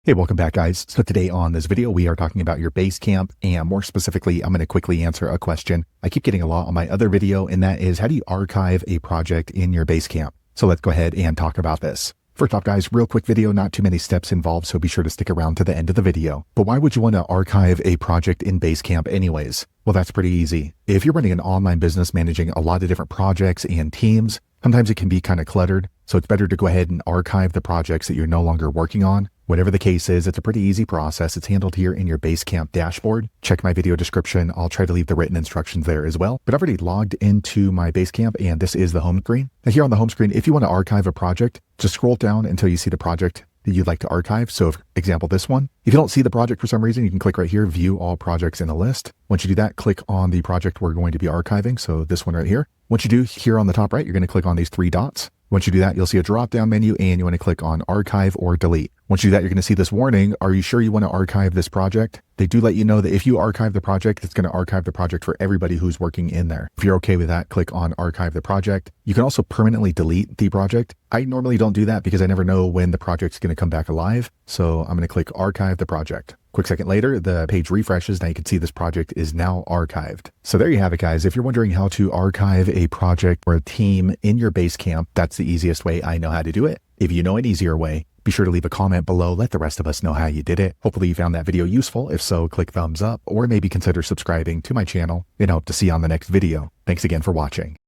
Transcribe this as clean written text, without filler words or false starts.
Hey, welcome back, guys. So today on this video, we are talking about your Basecamp, and more specifically, I'm going to quickly answer a question I keep getting a lot on my other video, and that is, how do you archive a project in your Basecamp? So let's go ahead and talk about this. First off, guys, real quick video, not too many steps involved, so be sure to stick around to the end of the video. But why would you want to archive a project in Basecamp anyways? Well, that's pretty easy. If you're running an online business managing a lot of different projects and teams, sometimes it can be kind of cluttered, so it's better to go ahead and archive the projects that you're no longer working on. Whatever the case is, it's a pretty easy process. It's handled here in your Basecamp dashboard. Check my video description. I'll try to leave the written instructions there as well. But I've already logged into my Basecamp, and this is the home screen. Now here on the home screen, if you want to archive a project, just scroll down until you see the project that you'd like to archive. So for example, this one. If you don't see the project for some reason, you can click right here, view all projects in a list. Once you do that, click on the project we're going to be archiving. So this one right here. Once you do, here on the top right, you're going to click on these three dots. Once you do that, you'll see a drop-down menu, and you want to click on archive or delete. Once you do that, you're going to see this warning. Are you sure you want to archive this project? They do let you know that if you archive the project, it's going to archive the project for everybody who's working in there. If you're okay with that, click on archive the project. You can also permanently delete the project. I normally don't do that because I never know when the project's going to come back alive. So I'm going to click archive the project. Quick second later, the page refreshes. Now you can see this project is now archived. So there you have it, guys. If you're wondering how to archive a project or a team in your Basecamp, that's the easiest way I know how to do it. If you know an easier way, be sure to leave a comment below. Let the rest of us know how you did it. Hopefully you found that video useful. If so, click thumbs up or maybe consider subscribing to my channel and hope to see you on the next video. Thanks again for watching.